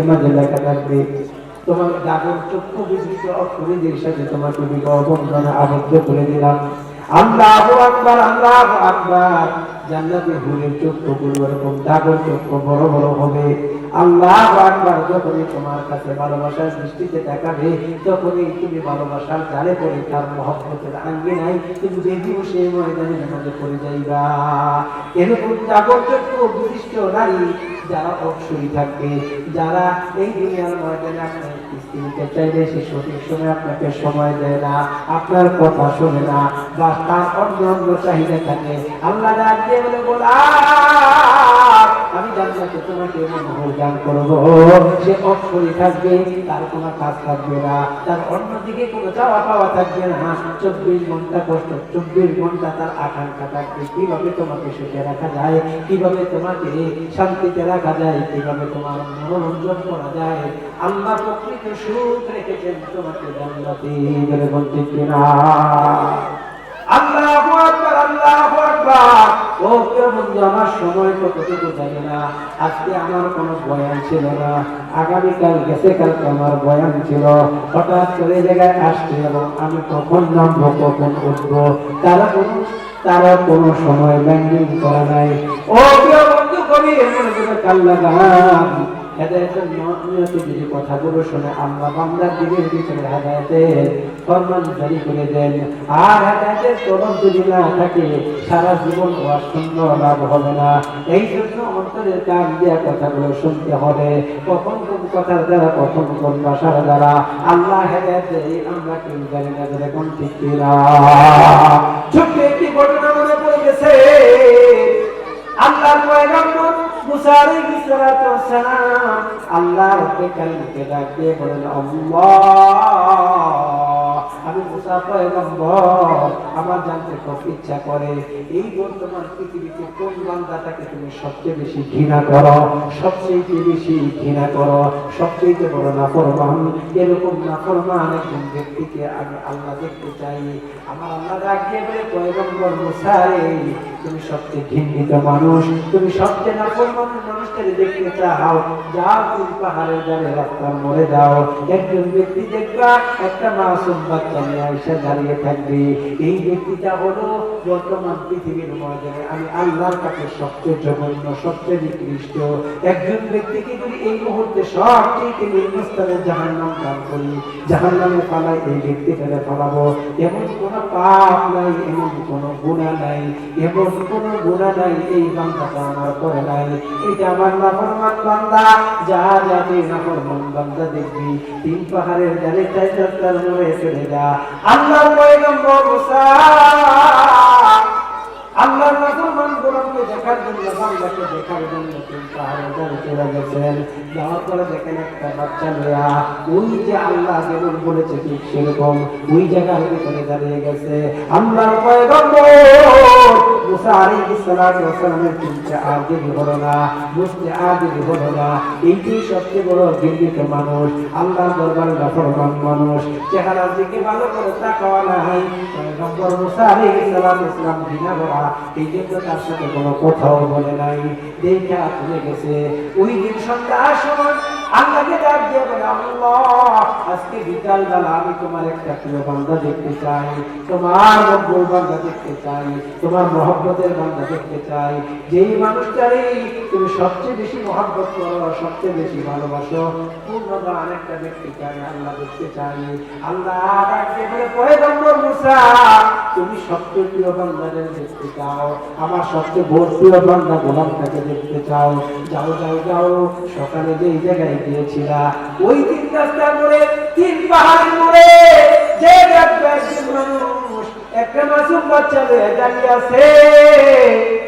মাঝে লেখা থাকবে তোমার জাগর চক্ষু বিশিষ্ট অক্ষরীদের সাথে তোমাকে বিবাহ বন্ধনে আবদ্ধ করে দিলাম। আল্লাহু আকবার, আল্লাহু আকবার। জান্নাতে হুরের চক্ষুগুলো এরকম জাগর চক্ষু বড় বড় হবে। আল্লাহু আকবার। যখনই তোমার কাছে ভালোবাসার দৃষ্টিতে তাকাবে, তখনই তুমি ভালোবাসার জালে পড়ে তার মহব্বতের আঙ্গিনায় তুমি বেদিও সেই ময়দানের মধ্যে পড়ে যাইবা। এরকম জাগর চক্ষু বিশিষ্ট নারী যারা অবশ্যই থাকবে, যারা এই দুনিয়ার ময়দানে আপনার স্ত্রীকে চাইলে সে সঠিক সময় আপনাকে সময় দেয় না, আপনার কথা শোনে না, বা তার অন্য অন্য চাহিদা থাকে, আল্লাহ ডাক দিয়ে বলে আমি জান্নাতে তোমাকে মনোহর দান করবো। সে অবশ্যই থাকবে, তার কোনো কাজ থাকবে না, তার অন্যদিকে কোনো চাওয়া পাওয়া থাকবে না। 24 ঘন্টা কষ্ট, 24 ঘন্টা তার আকাঙ্ক্ষা থাকবে কিভাবে তোমাকে সুখে রাখা যায়, কিভাবে তোমাকে শান্তিতে রাখা যায়, কিভাবে তোমার মনোরঞ্জন করা যায়। আল্লাহ প্রকৃত সুখ রেখেছেন তোমাকে জান্নাতে, বলে বলতে কিনা। আল্লাহু আকবার, আল্লাহু আকবার। ও প্রিয় বন্ধু, আমার সময় কতটুকু জানি না। আজকে আমার কোনো বয়ান ছিল না, আগামীকাল গেছে কালকে আমার বয়ান ছিল। হঠাৎ করে জায়গায় আসছে এবং আমি কখন নামবো কখন উঠবো তারা কোনো সময় ব্যাংকিং করা নাই। ও প্রিয় বন্ধু, কবি কাল লাগাম হেদায়েতের নিয়তে যদি কথাগুলো শুনে আল্লাহ বান্দার দিনের ভিতরে হেদায়েতের ফরমান জারি করে দেন। আর হেদায়েতের তরফ যদি না থাকে, সারা জীবন ওয়াজ শুনলে লাভ হবে না। এই জন্য অন্তরের কান দিয়ে কথাগুলো শুনতে হবে, কখন কোন কথার দ্বারা কখন কোন ভাষার দ্বারা আল্লাহ হেদায়েত দেয় আমরা কেউ জানি না। যেরকম ঠিক কিনা। ছোট্ট একটি ঘটনা মনে পড়ে গেছে। আল্লাহর পয়গম্বর মুসা আলাইহিস সালাতু ওয়াস সালাম আল্লাহর রাব্বুল কারীমকে ডাক দিয়ে বলেন, আল্লাহ, আমি মুসা পয়গম্বর, আমার জানতে খুব ইচ্ছা করে এই বর্তমান পৃথিবীতে কোন বান্দাটাকে তুমি সবচেয়ে বেশি ঘৃণা করো, সবচেয়ে বেশি ঘৃণা করো, সবচেয়ে বড় নাফরমান। এরকম নাফরমান একজন ব্যক্তিকে আমি আল্লাহ দেখতে চাই। আমার আল্লাহ ডাক দিয়ে বলে, পয়গম্বর মুসা রে, তুমি সবচেয়ে ঘৃণিত মানুষ, তুমি সবচেয়ে নাফরমান মানুষটাকে দেখতে চাও, যাও তুমি পাহাড়ের ধারে রাস্তার মোড়ে যাও, একজন ব্যক্তি দেখবা একটা মাসুম বাচ্চা নিয়ে আইসা দাঁড়িয়ে থাকবে। এই ব্যক্তিটা হলো বর্তমান পৃথিবীর ময়দানে আমি আল্লাহর কাছে সবচেয়ে জঘন্য, সবচেয়ে নিকৃষ্ট একজন ব্যক্তিকে যদি এই মুহূর্তে সবচেয়ে নিম্নস্থানে জাহান্নাম দান করি, জাহান্নামে ফালাই এই ব্যক্তিটাকে ফালাবো। এমন কোনো পাপ নাই, এমন কোনো গুনাহ নাই, এমন কোনো গুনাহ নাই এই বান্দাটা আমার করে নাই। এটা আমার নাফরমান বান্দা। যা যাবে নাফরমান বান্দা দেখবি 3 পাহাড়ের ধারে 4 রাস্তার মোড়ে চলে যা। আল্লাহর পয়গম্বর মুসা আল্লাহর নাফরমান গোলামকে দেখার জন্য, বান্দাকে দেখার জন্য 3 পাহাড়ের ধারে চলে গেছেন। যাওয়ার পরে দেখেন একটা বাচ্চা মেয়া, ওই যে আল্লাহ যেমন বলেছে ঠিক সেরকম ওই জায়গার ভিতরে দাঁড়িয়ে গেছে। আল্লাহর পয়গম্বর মুসা আলাইহিস সালাতু ওয়াস সালামের চিন্তা আর দেরি হলো না, বুঝতে আর দেরি হলো না। এইটি সবচেয়ে বড় ঘৃণিত মানুষ, আল্লাহর দরবারে নাফরমান মানুষ, চেহারার দিকে ভালো করে তাকাওয়া নাই। পয়গম্বর মুসা আলাইহিস সালাতু ওয়াস সালাম ঘৃণা ভরা, এই জন্য তার সাথে কোনো কথাও বলে নাই, দেখে চলে গেছে। ওই দিন সন্ধ্যার সময় আল্লাহকে ডাক দিয়ে বলে, আল্লাহ, আজকে বিকালবেলা আমি তোমার একটা প্রিয় বান্দা দেখতে চাই, তোমার মকবুল বান্দা দেখতে চাই, তোমার মহব্বতের বান্দা দেখতে চাই, যেই মানুষটারই তুমি সবচেয়ে বেশি মহব্বত করো, সবচেয়ে বেশি ভালোবাসো, পূর্ণবান একটা ব্যক্তিকে আমি আল্লাহ দেখতে চাই। আল্লাহ ডাক দিয়ে বলে, পয়গম্বর মুসা, তুমি সবচেয়ে প্রিয় বান্দাদের দেখতে চাও, আমার সবচেয়ে বড় প্রিয় বান্দা গোলামটাকে দেখতে চাও, যাও যাও যাও। সকালে যে জায়গায় গিয়েছিলা ওই 3 রাস্তার মোড়ে 3 পাহাড়ের মোড়ে যে মানুষ একটা মাসুম বাচ্চা দাঁড়িয়ে আছে,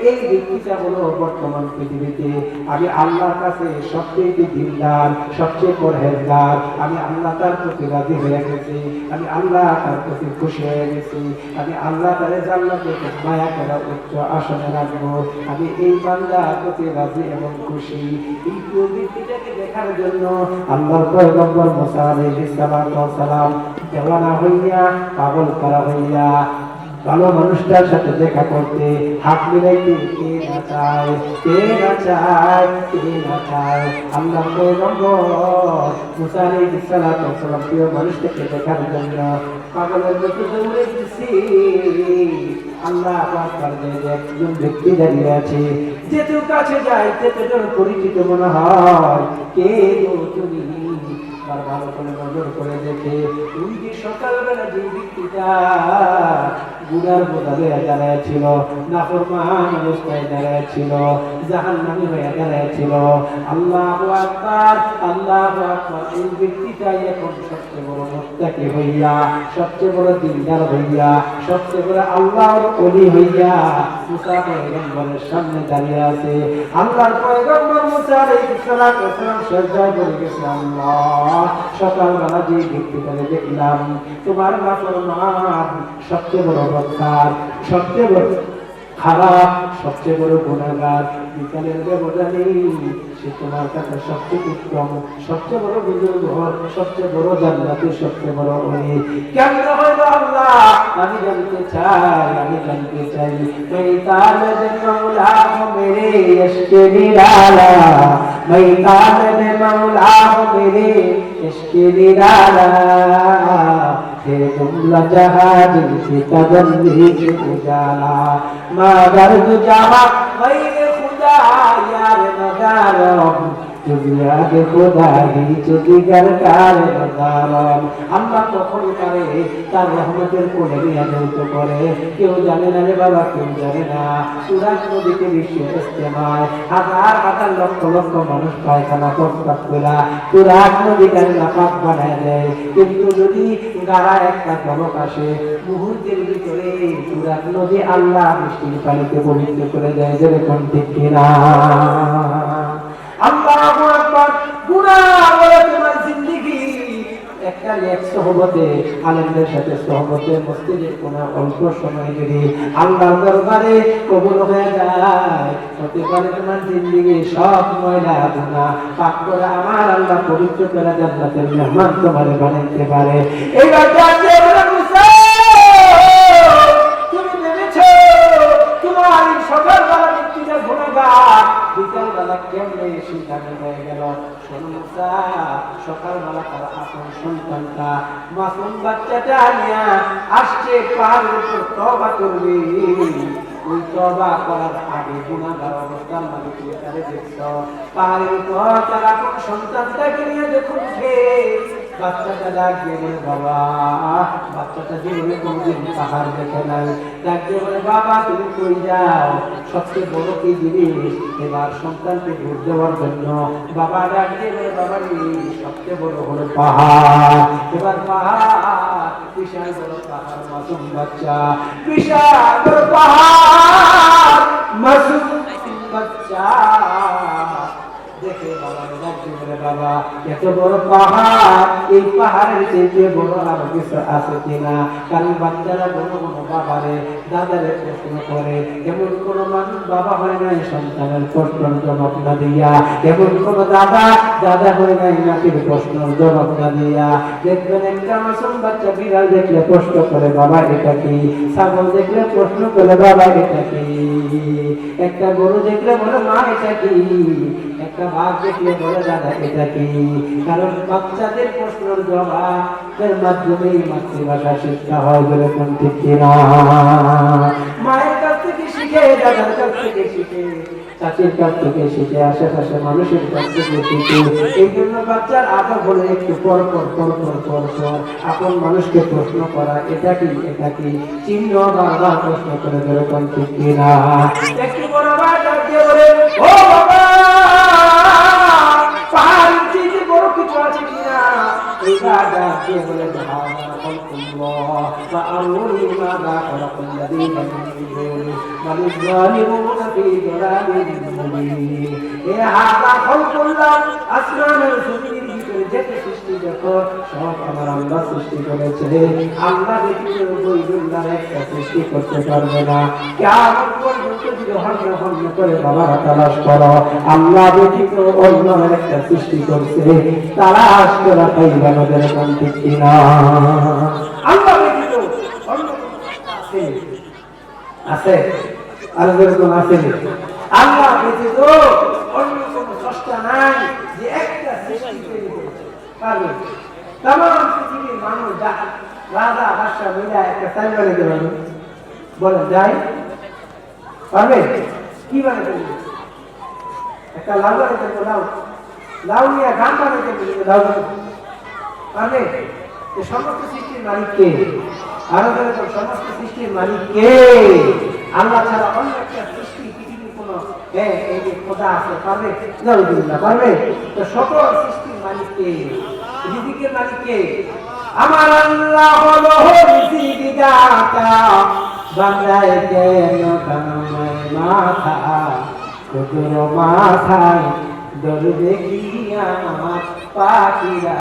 এই ব্যক্তিটা হলো বর্তমান পৃথিবীতে আমি আল্লাহর কাছে সবচেয়ে দিনদার, সবচেয়ে পরহেজগার, আমি আল্লাহ তার প্রতি রাজি হয়ে গেছি, আমি আল্লাহ তার প্রতি খুশি হয়ে গেছি, আমি আল্লাহ তারে জান্নাতে মায়া করা উচ্চ আসনে রাখবো, আমি এই বান্দার প্রতি রাজি এবং খুশি। এই ব্যক্তিটাকে দেখার জন্য আল্লাহর পয়গম্বর মুসা আলাইহিস সালাম দেওয়ানা হইয়া, পাগল করা হইয়া ভালো মানুষটার সাথে দেখা করতে হাত মিলাইতে কে না চায়, কে না চায়, কে না চায়। আল্লাহ পয়গম্বর মুসা আলাইহিস সালাতু ওয়াস সালাম প্রিয় মানুষটাকে দেখার জন্য পাগলের মতো দৌড়ে দিছি। আল্লাহ আকবার, যে একজন ব্যক্তি দাঁড়িয়ে আছে, যেহেতু কাছে যায় তেতো পরিচিত মনে হয়। কে গো তুমি? ভালো করে নজর করে দেখে ওই যে সকালবেলা যে ব্যক্তিটা গুনার বোঝাবে দাঁড়ায় ছিল, নাফরমান অবস্থায় দাঁড়ায় ছিল, জাহান্নামী হয়ে দাঁড়ায় ছিল। আল্লাহু আকবার, আল্লাহু আকবার। এই ব্যক্তিটাই এখন সবচেয়ে বড় মুত্তাকি হইয়া, সবচেয়ে বড় দিনদার হইয়া, সবচেয়ে বড় আল্লাহর ওলি হইয়া মুসা পয়গম্বরের সামনে দাঁড়িয়ে আছে। আল্লাহর পয়গম্বর মুসা আলাইহিস সালাতু ওয়াস সালাম সিজদায় পড়ে গেছে। আল্লাহ, সকালবেলা যে ব্যক্তিটাকে দেখলাম তোমার নাফরমান, সবচেয়ে বড় বদকার, সবচেয়ে বড় খারাপ, সবচেয়ে বড় গুনাহগার, বিকালের ব্যবধানে সে তোমার কাছে সবচেয়ে উত্তম, সবচেয়ে বড় বুজুর্গ, সবচেয়ে বড় জান্নাতি, সবচেয়ে বড় ওলি কেমন হইল আল্লাহ? আমি জানতে চাই, আমি জানতে চাই। मैं तालब मौला हूँ मेरे इश्क निराला, मैं तालब मौला हूँ मेरे इश्क निराला, तेरे जुमला जहाज की तजल्ली के उजाला, मगर तू जहाँ मेरे खुदा यार नजारा, जुबियाद खुदा ही जुबिगर कार नजारा। আল্লাহ তখন পারে তার রহমতের কোলে নিয়ে যৌত করে। কেউ জানে না রে বাবা, কেউ জানে না। সুরাজ নদীকে বিশ্বের ইস্তেমায় হাজার হাজার লক্ষ লক্ষ মানুষ পায়খানা প্রস্তাব করা সুরাজ নদীকে নাপাক বানায় দেয়। কিন্তু যদি গাড়া একটা চমক আসে, মুহূর্তের ভিতরে সুরাজ নদী আল্লাহ বৃষ্টির পানিতে পবিত্র করে দেয়। যেরকম ঠিক কিনা? আল্লাহু আকবার। গুনাহ বলে তোমার জিন্দেগি একটা এক সহবতে, আলেমদের সাথে সহবতে মসজিদের কোনা অল্প সময় যদি আল্লাহর দরবারে কবুল হয়ে যায়, হতে পারে তোমার জিন্দেগি সব ময়লা গুনাহ পাক করে আমার আল্লাহ পবিত্র করে জান্নাতের মেহমান তোমারে বানাইতে পারে। এইবার যাচ্ছে বলে মুসা, তুমি ভেবেছো তোমার সকালবেলা ব্যক্তিটা গুনাহগার, বিকালবেলা কেমনে সেখানে হয়ে গেল? শোনো মুসা, সকালবেলা তার আপন সন্তানটা মাসুম বাচ্চাটা নিয়ে আসছে, পাহাড়ের উপর তওবা করবে। ওই তওবা করার আগে গুনাহগার অবস্থার মালিক তারে দেখছ, পাহাড়ের উপর তার আপন সন্তানটাকে নিয়ে দেখুন উঠে। বাচ্চাটা ডাক দিয়ে বলে বাবা, বাচ্চাটা জীবনে কোনোদিন পাহাড় দেখে নাই, ডাক দিয়ে বলে বাবা তুমি কই যাও? সবচেয়ে বড় কি জিনিস? এবার সন্তানকে ভোট দেওয়ার জন্য বাবা ডাক দিয়ে বলে বাবা সবচেয়ে বড় হলো পাহাড়। এবার পাহাড়, বিশাল বড় পাহাড়, মাসুম বাচ্চা, বিশাল বড় পাহাড়, মাসুম বাচ্চা দেখে বাবা ডাক দিয়ে বলে বাবা এত বড় পাহাড়, এই পাহাড়ের চেয়ে বড় আর কিছু আছে কিনা? কারণ বাচ্চারা বড় বড় বাবারে দাদারে প্রশ্ন করে। এমন কোন মানুষ বাবা হয় নাই সন্তানের প্রশ্নের জবাব না দিয়া, এমন কোন দাদা দাদা হয় নাই নাতির প্রশ্নের জবাব না দিয়া। দেখবেন একটা মাসুম বাচ্চা বিড়াল দেখলে প্রশ্ন করে বাবা এটা কি, ছাগল দেখলে প্রশ্ন করে বাবা এটা কি, একটা গরু দেখলে বলে মা এটা কি, একটা বাঘ দেখলে বলে দাদা এটা কি। কারণ বাচ্চাদের প্রশ্নের জবাবের মাধ্যমেই মাতৃভাষা শিক্ষা হয়। বলে কোন ঠিক কিনা? মায়ের কাছ থেকে শিখে, দাদার কাছ থেকে শিখে, চাচির কাছ থেকে শিখে, আশেপাশে মানুষের কাছ থেকে শিখে। এই জন্য বাচ্চার আদর বলে একটু পর পর পর পর পর পর আপন মানুষকে প্রশ্ন করা এটা কি এটা কি, চিহ্ন বারবার প্রশ্ন করে ধরে কোন ঠিক কিনা? একটু বড় বাচ্চা দিয়ে বলে ও বাবা পাহাড়ের চেয়ে বড় কিছু আছে কিনা? এটা ডাক দিয়ে বলে আসমানের জমিনের ভিতরে যেতে সৃষ্টি দেখো সব আমার আল্লাহ সৃষ্টি করেছে। আল্লাহ ব্যতীত বৈদুল্লাহ একটা সৃষ্টি করতে পারবে না। কিয়ামত পর্যন্ত যদি হন্য করে বাবারা তালাশ করো, আল্লাহ ব্যতীত অন্য একটা সৃষ্টি করছে, তালাশ করা পাইবে না। যেরকম ঠিক কিনা? আল্লাহ ব্যতীত অন্য আছে আছে আর যেরকম আছে আল্লাহ ব্যতীত অন্য কোনো স্রষ্টা নাই যে একটা সৃষ্টি তৈরি করেছে পারবে তামাম পৃথিবীর মানুষ রাজা বাদশা মিলা একটা চাল বানাইতে পারবে বলেন যাই পারবে কি বানাইতে পারবে একটা লাউ বানাইতে পারবে লাউ লাউ নিয়ে গান বানাইতে পারবে লাউ পারবে এই সমস্ত সৃষ্টির মালিক কে আরো সমস্ত সৃষ্টির মালিক কে আল্লাহ ছাড়া অন্য একটা সৃষ্টি পৃথিবীর কোনো এই যে খোদা আছে পারবে না পারবে তো সকল সৃষ্টির মালিক কে রিজিকের মালিক কে আমার আল্লাহ হলো রিজিক দাতা বান্দায় কেন কানায় মাথা কুদুর মাথায় দরবে কি আমার পাখিরা